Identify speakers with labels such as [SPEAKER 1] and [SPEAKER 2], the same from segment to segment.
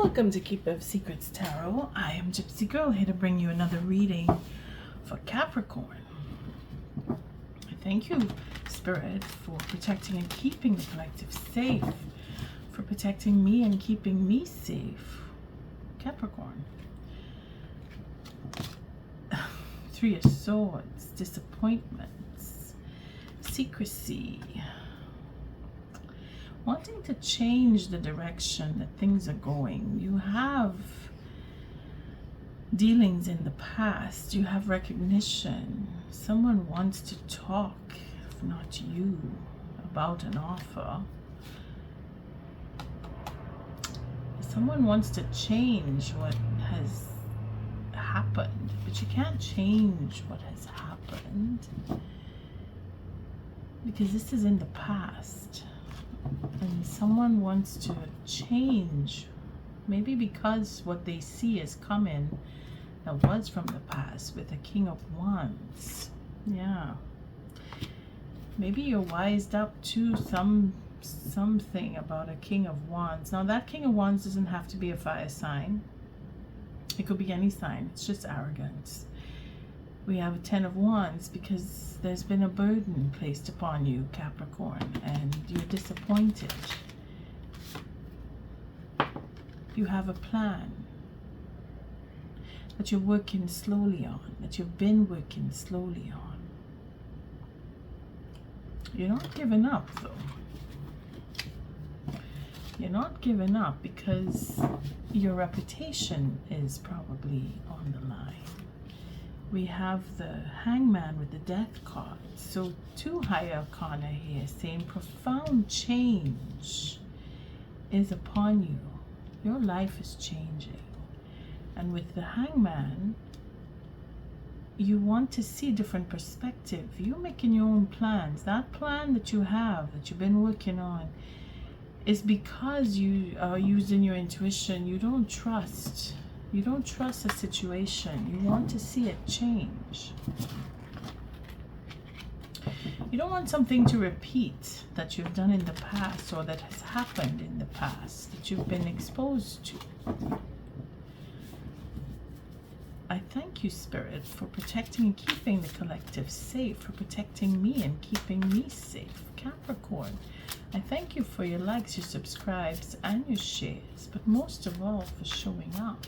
[SPEAKER 1] Welcome to Keeper of Secrets Tarot. I am Gypsy Girl, here to bring you another reading for Capricorn. I thank you, Spirit, for protecting and keeping the collective safe, for protecting me and keeping me safe. Capricorn. Three of Swords, disappointments, secrecy, wanting to change the direction that things are going. You have dealings in the past. You have recognition. Someone wants to talk, if not you, about an offer. Someone wants to change what has happened, but you can't change what has happened because this is in the past. And someone wants to change, maybe because what they see is coming that was from the past with the King of Wands. Yeah. Maybe you're wised up to something about a King of Wands. Now that King of Wands doesn't have to be a fire sign. It could be any sign. It's just arrogance. We have a Ten of Wands because there's been a burden placed upon you, Capricorn, and you're disappointed. You have a plan that you're working slowly on, that you've been working slowly on. You're not giving up, though. You're not giving up because your reputation is probably on the line. We have the Hangman with the Death card. So two higher arcana here saying profound change is upon you. Your life is changing. And with the Hangman, you want to see different perspective. You're making your own plans. That plan that you have, that you've been working on, is because you are using your intuition. You don't trust a situation. You want to see it change. You don't want something to repeat that you've done in the past or that has happened in the past that you've been exposed to. I thank you, Spirit, for protecting and keeping the collective safe, for protecting me and keeping me safe. Capricorn, I thank you for your likes, your subscribes, and your shares, but most of all for showing up.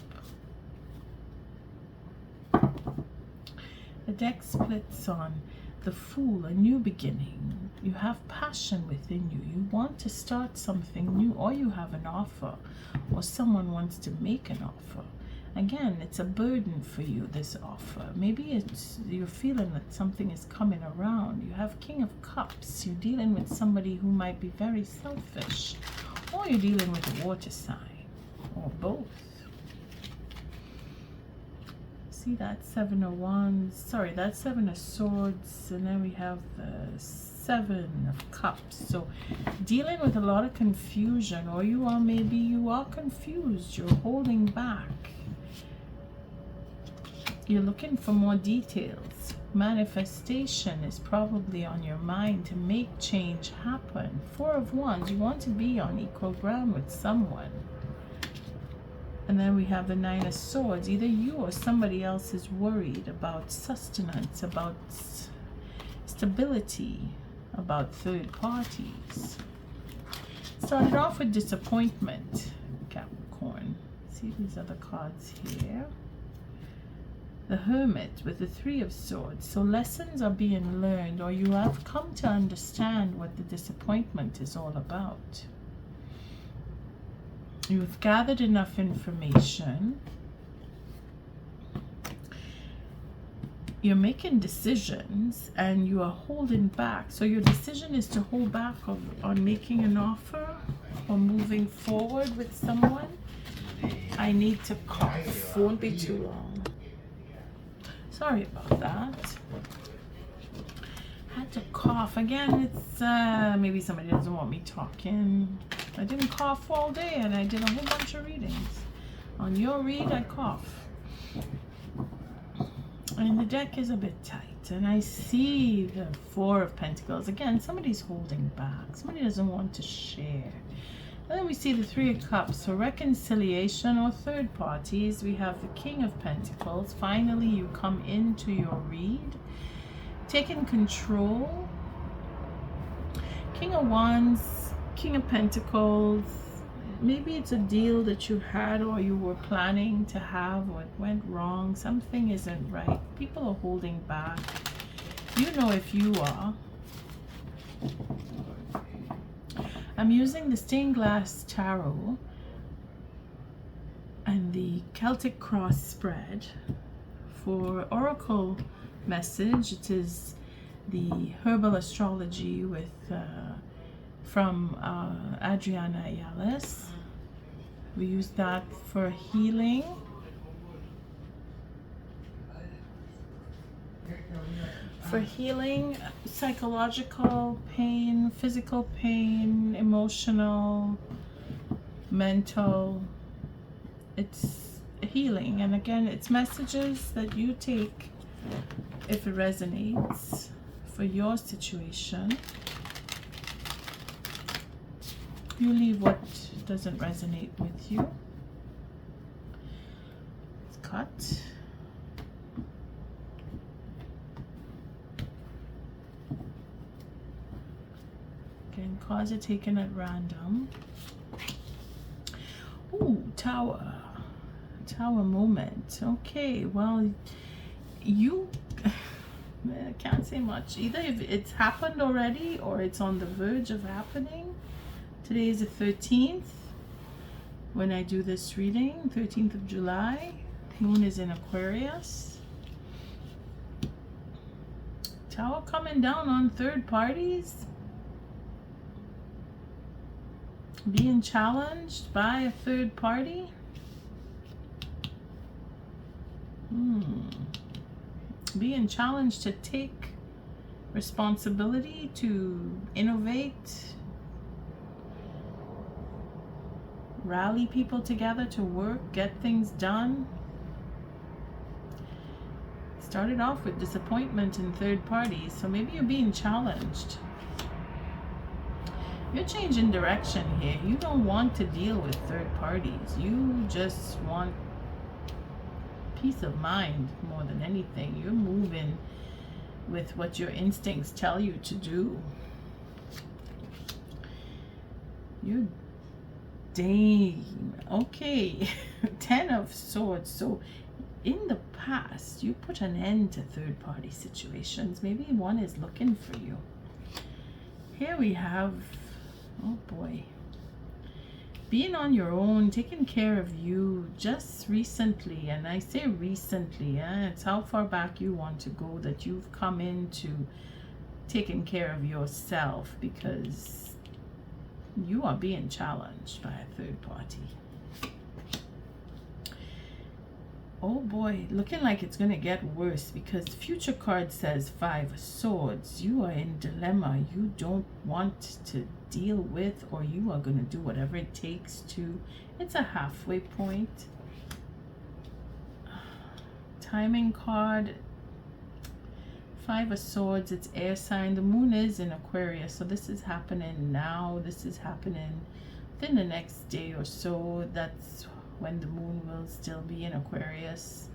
[SPEAKER 1] The deck splits on the Fool, a new beginning. You have passion within you. You want to start something new, or you have an offer, or someone wants to make an offer. Again, it's a burden for you, this offer. Maybe you're feeling that something is coming around. You have King of Cups. You're dealing with somebody who might be very selfish, or you're dealing with a water sign, or both. See that Seven of Wands, sorry, that's Seven of Swords, and then we have the Seven of Cups. So dealing with a lot of confusion, or maybe you are confused, you're holding back. You're looking for more details. Manifestation is probably on your mind to make change happen. Four of Wands, you want to be on equal ground with someone. And then we have the Nine of Swords. Either you or somebody else is worried about sustenance, about stability, about third parties. Started off with disappointment, Capricorn. See these other cards here. The Hermit with the Three of Swords. So lessons are being learned, or you have come to understand what the disappointment is all about. You've gathered enough information. You're making decisions and you are holding back. So your decision is to hold back on making an offer or moving forward with someone. I need to cough. Won't be too long. Sorry about that. Had to cough again. It's maybe somebody doesn't want me talking. I didn't cough all day and I did a whole bunch of readings. On your read, I cough. And the deck is a bit tight. And I see the Four of Pentacles. Again, somebody's holding back. Somebody doesn't want to share. And then we see the Three of Cups, so reconciliation or third parties. We have the King of Pentacles. Finally, you come into your read, taking control. King of Wands, King of Pentacles. Maybe it's a deal that you had or you were planning to have, or it went wrong. Something isn't right. People are holding back. You know if you are. I'm using the Stained Glass Tarot and the Celtic Cross spread for Oracle message. It is the Herbal Astrology with from Adriana Ayales. We use that for healing. For healing, psychological pain, physical pain, emotional, mental. It's healing. And again, it's messages that you take if it resonates for your situation. You leave what doesn't resonate with you. It's cut. Again, cards are taken at random. Ooh, Tower. Tower moment. Okay, well, you... I can't say much. Either if it's happened already or it's on the verge of happening. Today is the 13th when I do this reading, 13th of July. Moon is in Aquarius. Tower coming down on third parties. Being challenged by a third party. Being challenged to take responsibility, to innovate, rally people together to work, get things done. Started off with disappointment in third parties, so maybe you're being challenged. You're changing direction here. You don't want to deal with third parties. You just want peace of mind more than anything. You're moving with what your instincts tell you to do. You're dang. Okay. 10 of Swords. So in the past, you put an end to third party situations. Maybe one is looking for you. Here we have, oh boy, being on your own, taking care of you just recently. And I say recently, it's how far back you want to go that you've come into taking care of yourself, because you are being challenged by a third party. Oh boy, looking like it's going to get worse, because future card says 5 of Swords. You are in dilemma. You don't want to deal with, or you are going to do whatever it takes to. It's a halfway point. Timing card. 5 of Swords. It's air sign. The moon is in Aquarius, so this is happening now. This is happening within the next day or so. That's when the moon will still be in Aquarius.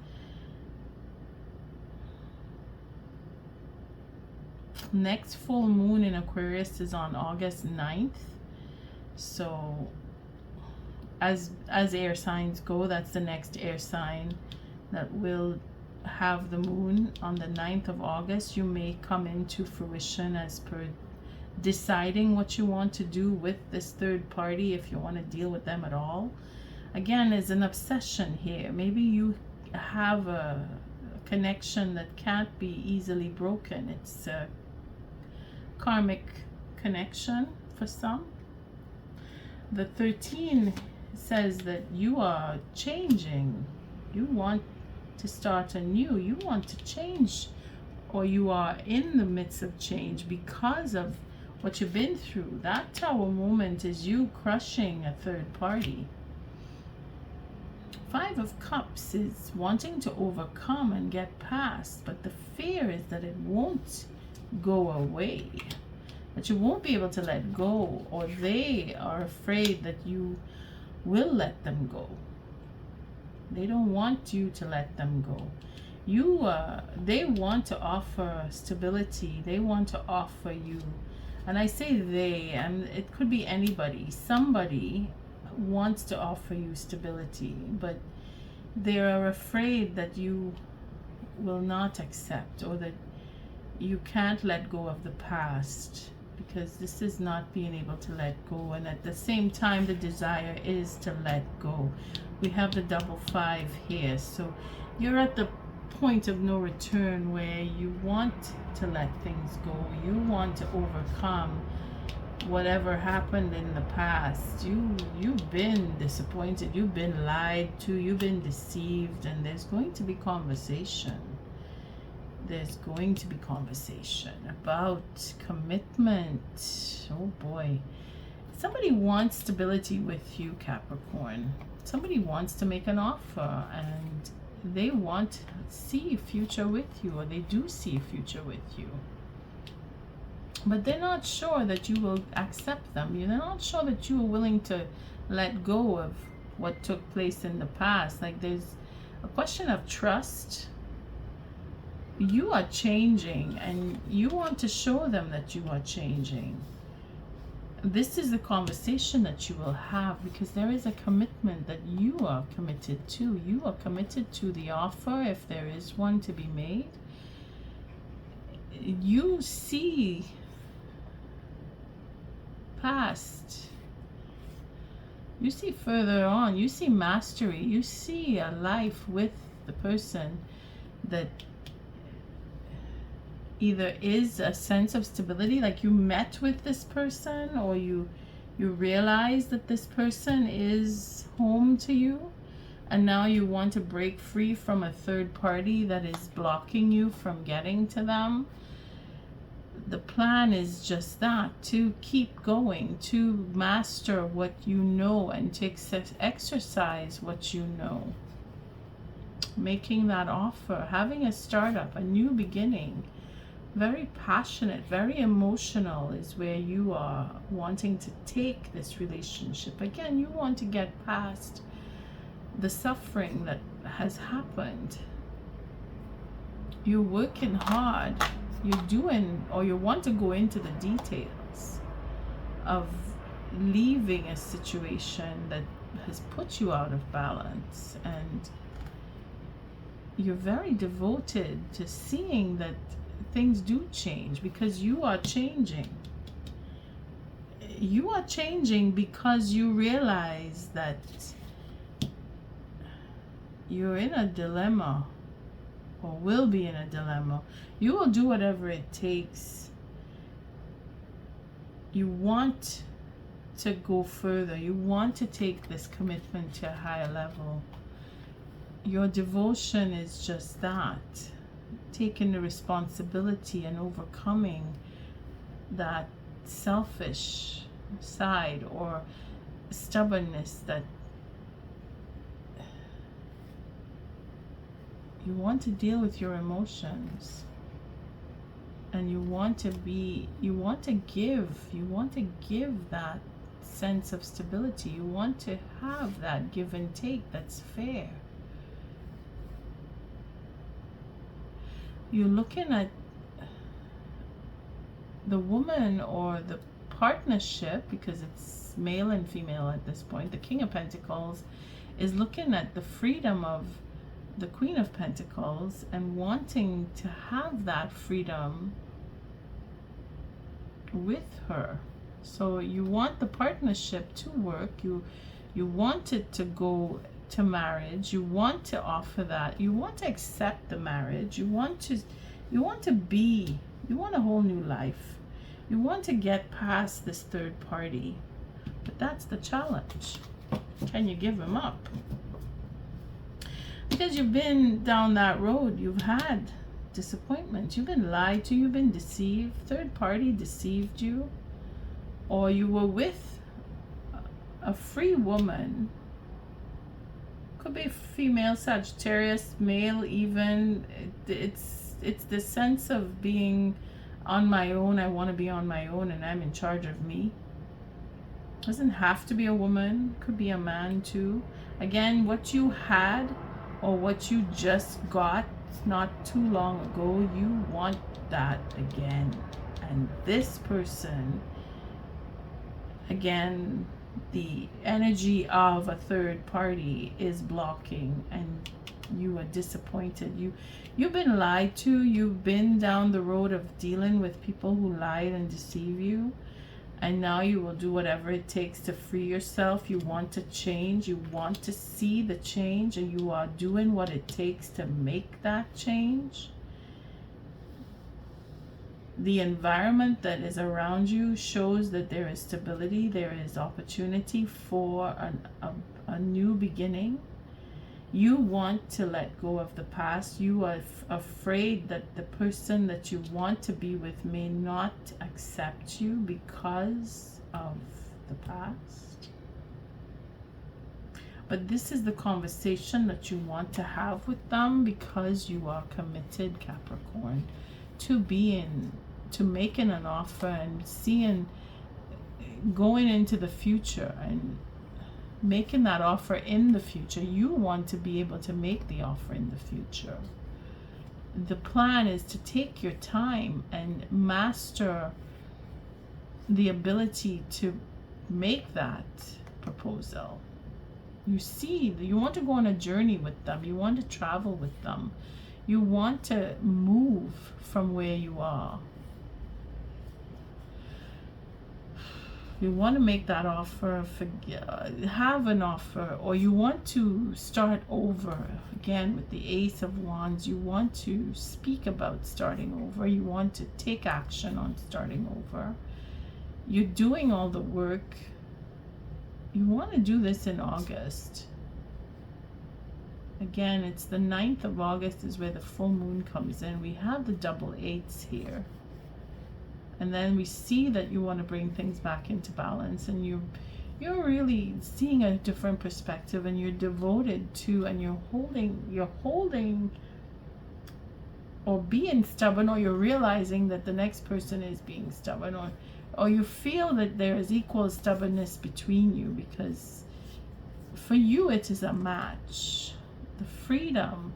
[SPEAKER 1] Next full moon in Aquarius is on August 9th. So as air signs go, that's the next air sign that will have the moon on the 9th of August. You may come into fruition as per deciding what you want to do with this third party, if you want to deal with them at all. Again, there's an obsession here. Maybe you have a connection that can't be easily broken. It's a karmic connection for some. The 13 says that you are changing. You want to start anew. You want to change, or you are in the midst of change because of what you've been through. That Tower moment is you crushing a third party. 5 of Cups is wanting to overcome and get past, but the fear is that it won't go away. that you won't be able to let go, or they are afraid that you will let them go. They don't want you to let them go. They want to offer stability. They want to offer you, and I say they, and it could be anybody. Somebody wants to offer you stability, but they are afraid that you will not accept, or that you can't let go of the past, because this is not being able to let go. And at the same time, the desire is to let go. We have the double 5 here, so you're at the point of no return where you want to let things go. You want to overcome whatever happened in the past. You've been disappointed, you've been lied to, you've been deceived, and there's going to be conversation. There's going to be conversation about commitment. Oh boy. Somebody wants stability with you, Capricorn. Somebody wants to make an offer, and they want to see a future with you, or they do see a future with you. But they're not sure that you will accept them. They're not sure that you are willing to let go of what took place in the past. Like, there's a question of trust. You are changing, and you want to show them that you are changing. This is the conversation that you will have, because there is a commitment that you are committed to. You are committed to the offer, if there is one to be made. You see past. You see further on. You see mastery. You see a life with the person that either is a sense of stability, like you met with this person, or you realize that this person is home to you, and now you want to break free from a third party that is blocking you from getting to them. The plan is just that, to keep going, to master what you know, and to exercise what you know. Making that offer, having a startup, a new beginning. Very passionate, very emotional is where you are wanting to take this relationship. Again, you want to get past the suffering that has happened. You're working hard. You're doing, or you want to go into the details of leaving a situation that has put you out of balance. And you're very devoted to seeing that things do change, because you are changing. You are changing because you realize that you're in a dilemma, or will be in a dilemma. You will do whatever it takes. You want to go further. You want to take this commitment to a higher level. Your devotion is just that. Taking the responsibility and overcoming that selfish side or stubbornness that you want to deal with your emotions, and you want to give that sense of stability. You want to have that give and take that's fair. You're looking at the woman or the partnership, because it's male and female at this point. The King of Pentacles is looking at the freedom of the Queen of Pentacles and wanting to have that freedom with her. So you want the partnership to work. You want it to go to marriage. You want to offer that. You want to accept the marriage. You want a whole new life. You want to get past this third party. But that's the challenge. Can you give him up? Because you've been down that road. You've had disappointment. You've been lied to. You've been deceived. Third party deceived you. Or you were with a free woman. Could be female, Sagittarius, male even. It's the sense of being on my own. I want to be on my own and I'm in charge of me. Doesn't have to be a woman, could be a man too. Again, what you had or what you just got not too long ago, you want that again. And this person, again, the energy of a third party is blocking, and you are disappointed. You've been lied to. You've been down the road of dealing with people who lied and deceive you, and now you will do whatever it takes to free yourself. You want to change. You want to see the change, and you are doing what it takes to make that change. The environment that is around you shows that there is stability, there is opportunity for a new beginning. You want to let go of the past. You are afraid that the person that you want to be with may not accept you because of the past. But this is the conversation that you want to have with them, because you are committed, Capricorn, to making an offer and going into the future and making that offer in the future. You want to be able to make the offer in the future. The plan is to take your time and master the ability to make that proposal. You want to go on a journey with them. You want to travel with them. You want to move from where you are. You want to make that offer, have an offer, or you want to start over. Again, with the Ace of Wands, you want to speak about starting over. You want to take action on starting over. You're doing all the work. You want to do this in August. Again, it's the 9th of August is where the full moon comes in. We have the double eights here. And then we see that you want to bring things back into balance, and you're really seeing a different perspective, and you're devoted to, and you're holding or being stubborn, or you're realizing that the next person is being stubborn, or you feel that there is equal stubbornness between you, because for you it is a match. The freedom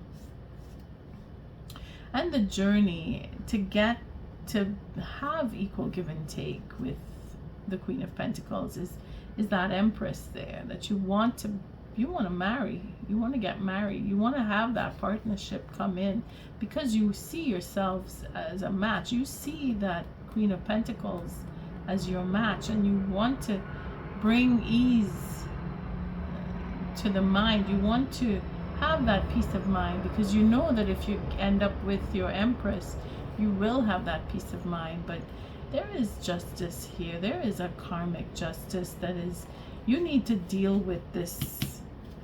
[SPEAKER 1] and the journey to have equal give and take with the Queen of Pentacles is that Empress there, that you want to marry, you want to get married, you want to have that partnership come in, because you see yourselves as a match. You see that Queen of Pentacles as your match, and you want to bring ease to the mind. You want to have that peace of mind, because you know that if you end up with your Empress, you will have that peace of mind. But there is justice here. There is a karmic justice that is, you need to deal with this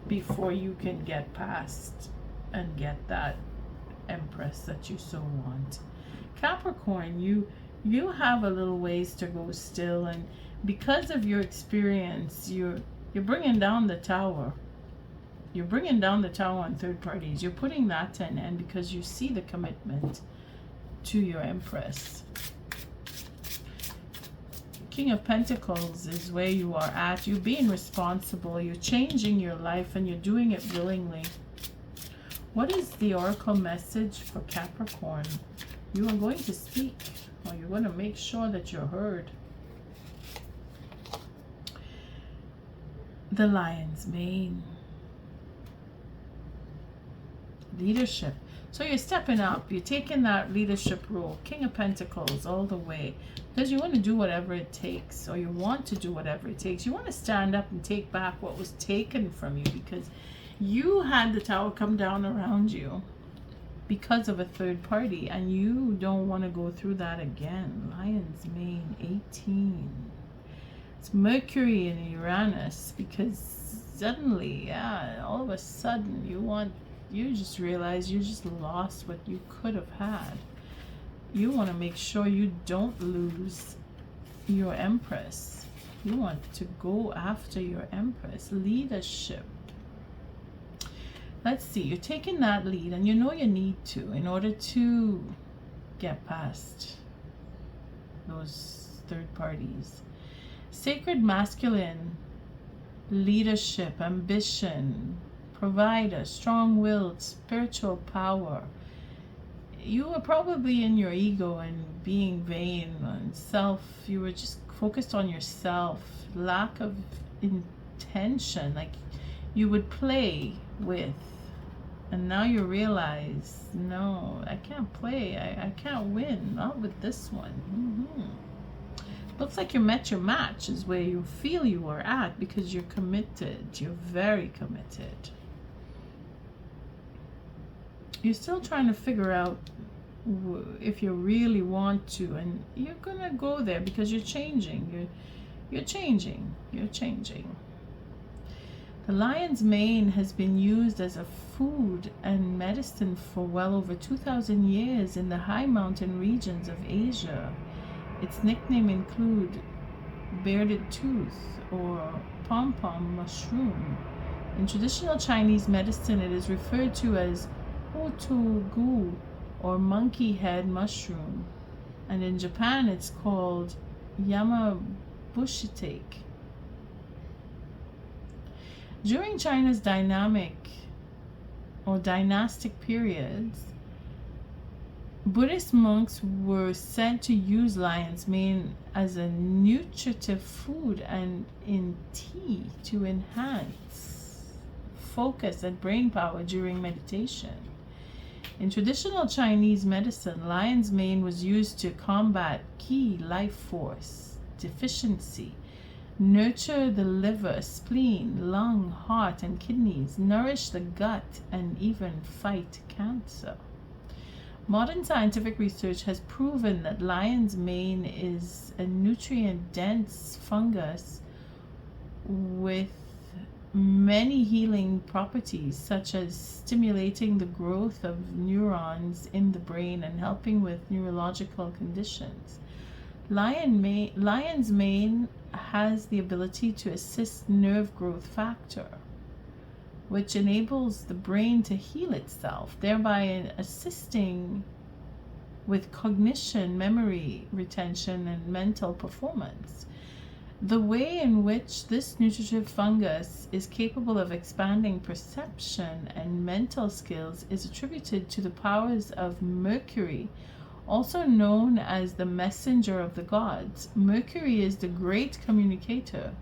[SPEAKER 1] before you can get past and get that Empress that you so want. Capricorn, you have a little ways to go still, and because of your experience, you're bringing down the tower. You're bringing down the tower on third parties. You're putting that to an end because you see the commitment to your Empress. King of Pentacles is where you are at. You're being responsible. You're changing your life, and you're doing it willingly. What is the Oracle message for Capricorn? You are going to speak, or you're going to make sure that you're heard. The Lion's Mane. Leadership. So you're stepping up. You're taking that leadership role. King of Pentacles all the way. Because you want to do whatever it takes, or you want to do whatever it takes. You want to stand up and take back what was taken from you, because you had the tower come down around you because of a third party, and you don't want to go through that again. Lion's Mane 18. It's Mercury and Uranus, because suddenly, all of a sudden you just realize you just lost what you could have had. You want to make sure you don't lose your Empress. You want to go after your Empress. Leadership. Let's see, you're taking that lead, and you know you need to in order to get past those third parties. Sacred masculine, leadership, ambition, provider, strong-willed, spiritual power. You were probably in your ego and being vain and self. You were just focused on yourself. Lack of intention. Like you would play with. And now you realize, no, I can't play. I can't win. Not with this one. Looks like you met your match is where you feel you are at, because you're committed. You're very committed. You're still trying to figure out if you really want to, and you're gonna go there because you're changing. You're changing. The lion's mane has been used as a food and medicine for well over 2,000 years in the high mountain regions of Asia. Its nickname include bearded tooth or pom-pom mushroom. In traditional Chinese medicine, it is referred to as Otogu or monkey head mushroom, and in Japan it's called Yamabushitake. During China's dynastic periods, Buddhist monks were said to use lion's mane as a nutritive food and in tea to enhance focus and brain power during meditation. In traditional Chinese medicine, lion's mane was used to combat qi, life force deficiency, nurture the liver, spleen, lung, heart, and kidneys, nourish the gut, and even fight cancer. Modern scientific research has proven that lion's mane is a nutrient-dense fungus with many healing properties, such as stimulating the growth of neurons in the brain and helping with neurological conditions. Lion's mane has the ability to assist nerve growth factor, which enables the brain to heal itself, thereby assisting with cognition, memory retention, and mental performance. The way in which this nutritive fungus is capable of expanding perception and mental skills is attributed to the powers of Mercury, also known as the messenger of the gods. Mercury is the great communicator,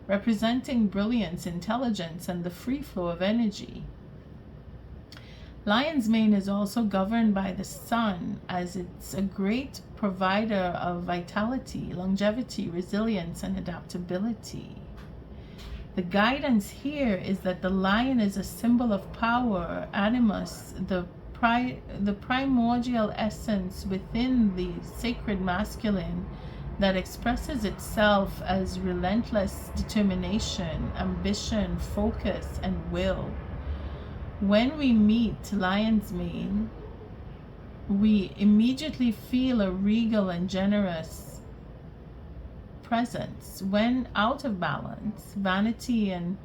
[SPEAKER 1] representing brilliance, intelligence, and the free flow of energy. Lion's mane is also governed by the sun, as it's a great provider of vitality, longevity, resilience, and adaptability. The guidance here is that the lion is a symbol of power, animus, the primordial essence within the sacred masculine that expresses itself as relentless determination, ambition, focus, and will. When we meet lion's mane, we immediately feel a regal and generous presence. When out of balance, vanity and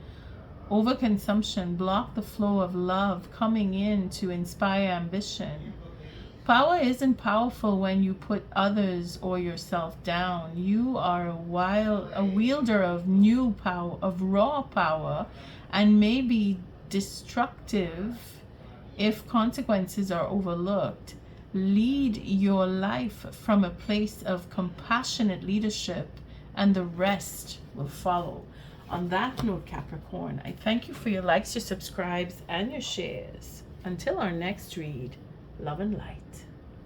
[SPEAKER 1] overconsumption block the flow of love coming in to inspire ambition. Power isn't powerful when you put others or yourself down. You are a wielder of new power, of raw power, and may be destructive if consequences are overlooked. Lead your life from a place of compassionate leadership, and the rest will follow. On that note, Capricorn, I thank you for your likes, your subscribes, and your shares. Until our next read, love and light.